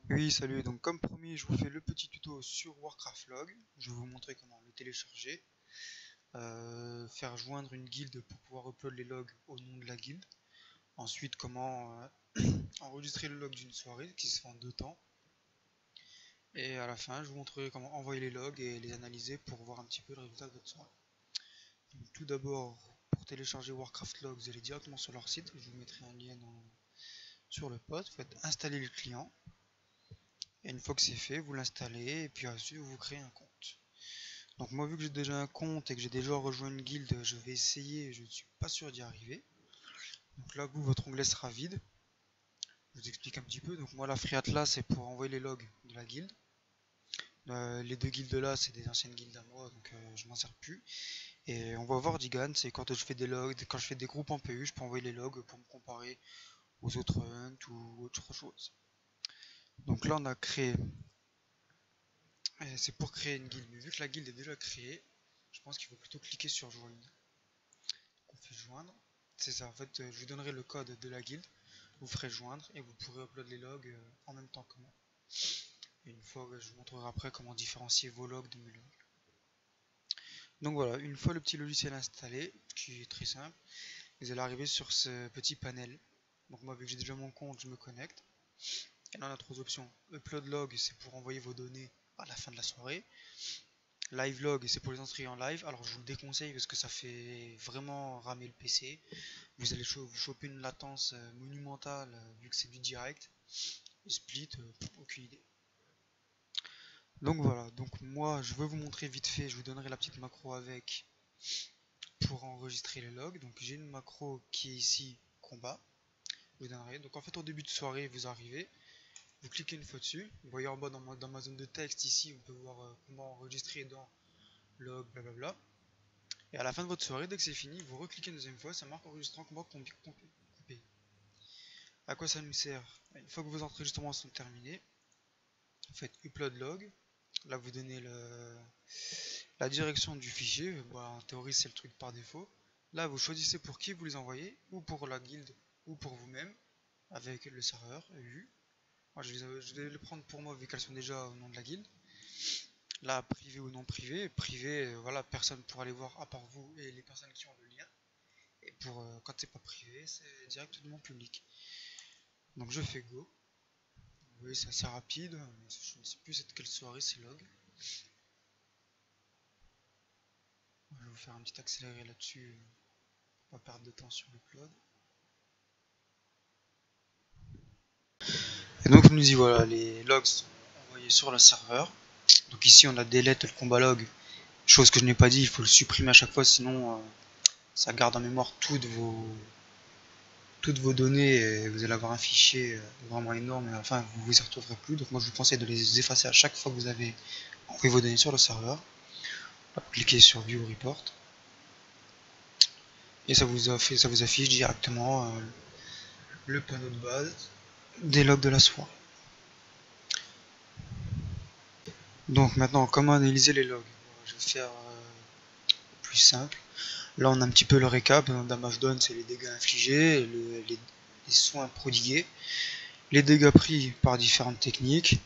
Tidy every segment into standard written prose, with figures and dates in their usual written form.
Oui, salut, donc comme promis, je vous fais le petit tuto sur Warcraft Log. Je vais vous montrer comment le télécharger, faire joindre une guilde pour pouvoir upload les logs au nom de la guilde. Ensuite, comment enregistrer le log d'une soirée qui se fait en deux temps. Et à la fin, je vous montrerai comment envoyer les logs et les analyser pour voir un petit peu le résultat de votre soirée. Donc, tout d'abord, pour télécharger Warcraft Log, vous allez directement sur leur site. Je vous mettrai un lien sur le post. Vous faites installer le client. Et une fois que c'est fait, vous l'installez et puis ensuite vous créez un compte. Donc moi vu que j'ai déjà un compte et que j'ai déjà rejoint une guilde, je vais essayer, je ne suis pas sûr d'y arriver. Donc là vous, votre onglet sera vide. Je vous explique un petit peu. Donc moi la Free Atlas c'est pour envoyer les logs de la guilde. Les deux guildes là c'est des anciennes guildes à moi donc je m'en sers plus. Et on va voir Digan, c'est quand je fais des logs, quand je fais des groupes en PU, je peux envoyer les logs pour me comparer aux autres hunt ou autre chose. Donc là on a créé, c'est pour créer une guilde, mais vu que la guilde est déjà créée, je pense qu'il faut plutôt cliquer sur joindre. On fait joindre. C'est ça, en fait, je vous donnerai le code de la guilde, vous ferez joindre et vous pourrez upload les logs en même temps que moi. Et une fois, je vous montrerai après comment différencier vos logs de mes logs. Donc voilà, une fois le petit logiciel installé, qui est très simple, vous allez arriver sur ce petit panel. Donc moi, vu que j'ai déjà mon compte, je me connecte. Et là, on a trois options. Upload log, c'est pour envoyer vos données à la fin de la soirée. Live log, c'est pour les entrées en live. Alors je vous le déconseille parce que ça fait vraiment ramer le PC. Vous allez vous choper une latence monumentale vu que c'est du direct. Et split, aucune idée. Donc voilà, donc moi je veux vous montrer vite fait, je vous donnerai la petite macro avec pour enregistrer les logs. Donc j'ai une macro qui est ici, combat. Je vous donnerai. Donc en fait au début de soirée vous arrivez, vous cliquez une fois dessus. Vous voyez en bas dans ma zone de texte ici, on peut voir comment enregistrer dans log, blablabla. Et à la fin de votre soirée, dès que c'est fini, vous recliquez une deuxième fois, ça marque enregistrement combat coupé. À quoi ça nous sert? Une fois que vos enregistrements sont terminés, vous faites upload log. Là, vous donnez la direction du fichier. Bon, en théorie, c'est le truc par défaut. Là, vous choisissez pour qui vous les envoyez, ou pour la guilde, ou pour vous-même, avec le serveur EU. Moi, je vais les prendre pour moi, vu qu'elles sont déjà au nom de la guilde. Là, privé ou non privé. Privé, voilà, personne ne pourra les voir à part vous et les personnes qui ont le lien. Et pour quand c'est pas privé, c'est directement public. Donc je fais go. Vous voyez, c'est assez rapide. Je ne sais plus c'est quelle soirée c'est log. Je vais vous faire un petit accéléré là-dessus, pour pas perdre de temps sur l'upload. Et donc nous y voilà, les logs sont envoyés sur le serveur. Donc ici on a delete le combat log, chose que je n'ai pas dit, il faut le supprimer à chaque fois, sinon ça garde en mémoire toutes vos données et vous allez avoir un fichier vraiment énorme et enfin vous vous y retrouverez plus. Donc moi je vous conseille de les effacer à chaque fois que vous avez envoyé vos données sur le serveur. Vous cliquez sur View Report et ça vous affiche directement le panneau de base des logs de la soirée. Donc maintenant, comment analyser les logs? Je vais faire plus simple. Là, on a un petit peu le récap. Damage done, c'est les dégâts infligés, les soins prodigués, les dégâts pris par différentes techniques.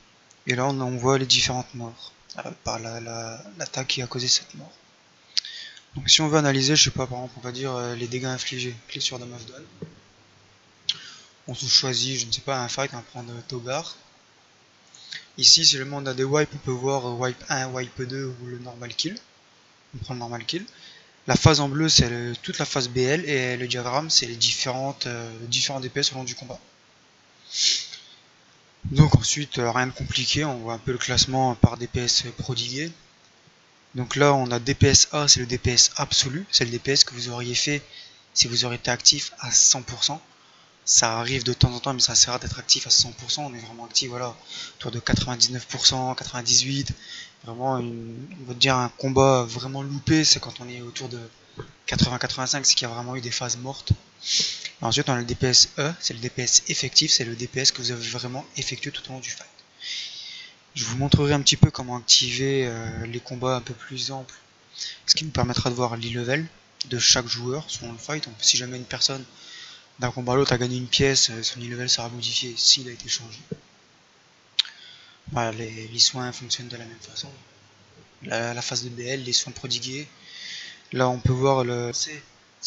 Et là, on voit les différentes morts par l'attaque qui a causé cette mort. Donc si on veut analyser, je sais pas, par exemple, on va dire les dégâts infligés. Clique sur Damage done. On se choisit, je ne sais pas, un fight, on va prendre Togar. Ici, si jamais on a des wipes, on peut voir wipe 1, wipe 2 ou le normal kill. On prend le normal kill. La phase en bleu, c'est toute la phase BL et le diagramme, c'est les différents DPS au long du combat. Donc ensuite, rien de compliqué, on voit un peu le classement par DPS prodigué. Donc là, on a DPS A, c'est le DPS absolu, c'est le DPS que vous auriez fait si vous auriez été actif à 100%. Ça arrive de temps en temps, mais ça sert à d'être actif à 100%. On est vraiment actif, voilà, autour de 99%, 98%. Vraiment, on va dire un combat vraiment loupé, c'est quand on est autour de 80-85, c'est qu'il y a vraiment eu des phases mortes. Et ensuite, on a le DPS E, c'est le DPS effectif, c'est le DPS que vous avez vraiment effectué tout au long du fight. Je vous montrerai un petit peu comment activer les combats un peu plus amples, ce qui nous permettra de voir l'e-level de chaque joueur selon le fight. Donc, si jamais une personne d'un combat à l'autre a gagné une pièce, son e-level sera modifié s'il a été changé. Voilà, les soins fonctionnent de la même façon. La phase de BL, les soins prodigués. Là, on peut voir c'est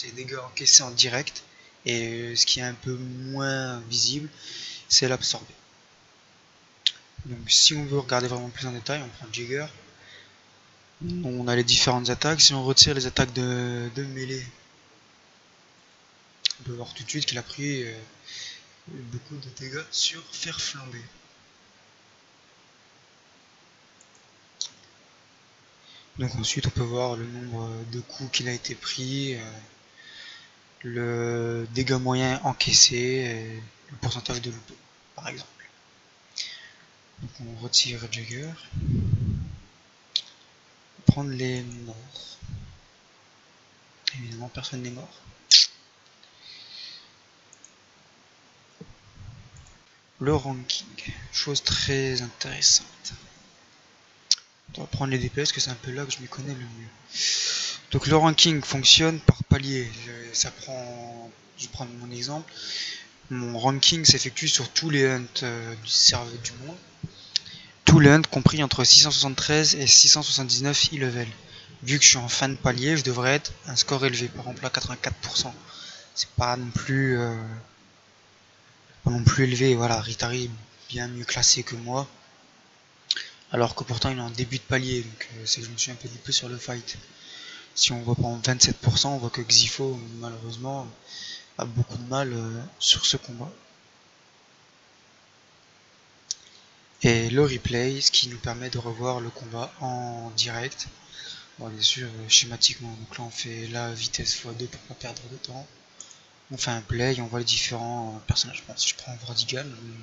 les dégâts encaissés en direct. Et ce qui est un peu moins visible, c'est l'absorbé. Donc si on veut regarder vraiment plus en détail, on prend Jagger. On a les différentes attaques. Si on retire les attaques de mêlée, on peut voir tout de suite qu'il a pris beaucoup de dégâts sur fer flambé. Donc ensuite on peut voir le nombre de coups qu'il a été pris, le dégât moyen encaissé, et le pourcentage de loupé par exemple. Donc on retire Jagger. Prendre les morts. Évidemment personne n'est mort. Le ranking, chose très intéressante. On va prendre les DPS parce que c'est un peu là que je m'y connais le mieux. Donc le ranking fonctionne par palier. Ça prend, je prends mon exemple. Mon ranking s'effectue sur tous les hunts du serveur du monde. Tous les hunts compris entre 673 et 679 e-level. Vu que je suis en fin de palier, je devrais être un score élevé, par exemple à 84%. C'est pas non plus élevé. Voilà, Ritari est bien mieux classé que moi. Alors que pourtant il est en début de palier, donc c'est que je me suis un peu loupé sur le fight. Si on voit prendre 27%, on voit que Xifo malheureusement a beaucoup de mal sur ce combat. Et le replay, ce qui nous permet de revoir le combat en direct. Bon, bien sûr, schématiquement, donc là on fait la vitesse x2 pour pas perdre de temps. On fait un play et on voit les différents personnages. Bon, si je prends Vordigal, le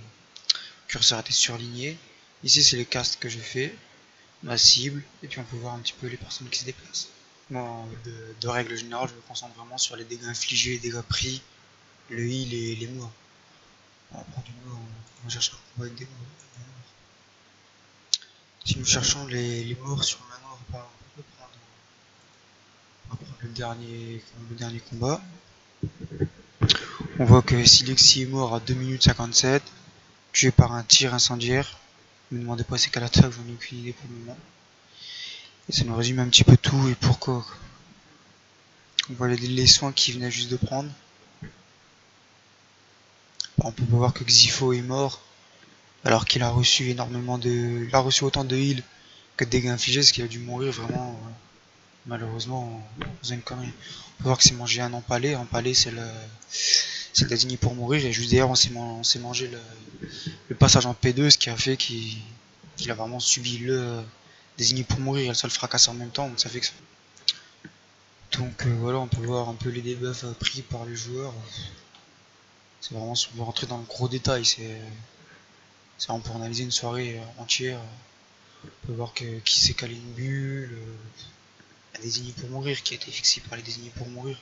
curseur était surligné. Ici c'est les castes que j'ai fait, la cible, et puis on peut voir un petit peu les personnes qui se déplacent. Bon, de règle générale, je me concentre vraiment sur les dégâts infligés, les dégâts pris, le heal et les morts. On prend du mort, on cherche un combat avec des morts. Si nous cherchons les morts sur le manoir, on peut prendre le dernier combat. On voit que Silexi est mort à 2 minutes 57, tué par un tir incendiaire. Ne me demandez pas c'est quelle attaque, j'en ai aucune idée pour le moment. Et ça nous résume un petit peu tout et pourquoi. On voit les soins qu'il venait juste de prendre. On peut voir que Xifo est mort alors qu'il a reçu énormément de. Il a reçu autant de heal que de dégâts infligés, ce qu'il a dû mourir vraiment malheureusement en faisant une connerie. On peut voir que c'est mangé un empalé. Empalé c'est le désigné pour mourir, et juste derrière on s'est mangé le passage en P2, ce qui a fait qu'il a vraiment subi le désigné pour mourir et le seul fracassé en même temps, donc ça fait que ça. Donc voilà, on peut voir un peu les debuffs pris par les joueurs. C'est vraiment, si on veut rentrer dans le gros détail, c'est on peut analyser une soirée entière. On peut voir qui s'est calé une bulle, la désignée pour mourir, qui a été fixée par les désignés pour mourir.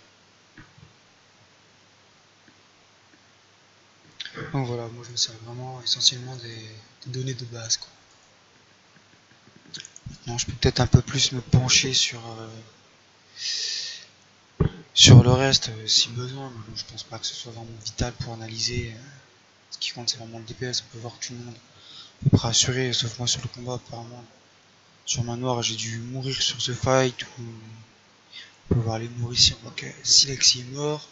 Donc voilà, moi je me sers vraiment essentiellement des données de base, quoi. Maintenant je peux peut-être un peu plus me pencher sur le reste si besoin, mais bon, je pense pas que ce soit vraiment vital pour analyser. Ce qui compte c'est vraiment le DPS, on peut voir que tout le monde est à peu près assuré, sauf moi sur le combat apparemment. Sur manoir j'ai dû mourir sur ce fight, où on peut voir les morts ici, on voit que Silexi est mort.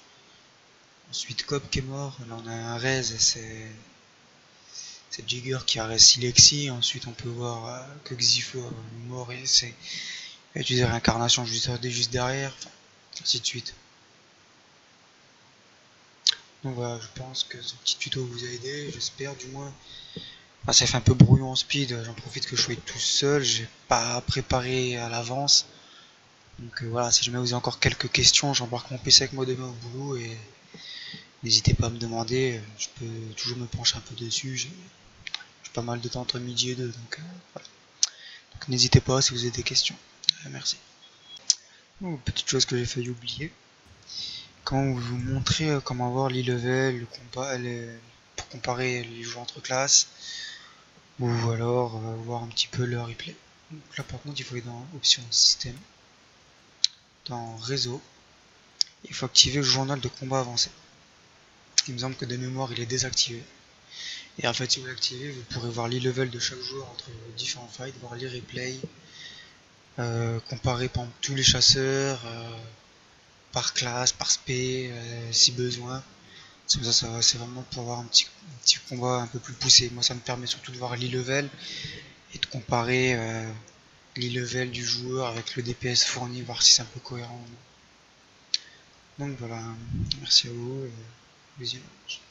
Ensuite Cop qui est mort, là on a un Rez et c'est Jagger qui a Rez Silexi. Ensuite on peut voir que Xifo est mort et c'est utilisé réincarnation juste derrière, enfin, ainsi de suite. Donc voilà, je pense que ce petit tuto vous a aidé, j'espère du moins. Enfin, ça fait un peu brouillon en speed, j'en profite que je sois tout seul, j'ai pas préparé à l'avance. Donc voilà, si jamais vous avez encore quelques questions, j'embarque mon PC avec moi demain au boulot et n'hésitez pas à me demander, je peux toujours me pencher un peu dessus, j'ai pas mal de temps entre midi et deux, donc voilà. Donc n'hésitez pas si vous avez des questions. Merci. Petite chose que j'ai failli oublier. Quand vous montrez comment avoir l'e-level, le combat, pour comparer les joueurs entre classes, ou alors voir un petit peu le replay. Donc là par contre il faut aller dans options système, dans réseau, il faut activer le journal de combat avancé. Il me semble que de mémoire il est désactivé. Et en fait, si vous l'activez, vous pourrez voir l'e-level de chaque joueur entre différents fights, voir les replays, comparer par exemple, tous les chasseurs, par classe, par spé, si besoin. C'est vraiment pour avoir un petit combat un peu plus poussé. Moi, ça me permet surtout de voir l'e-level et de comparer l'e-level du joueur avec le DPS fourni, voir si c'est un peu cohérent. Donc voilà, merci à vous et au visionnage.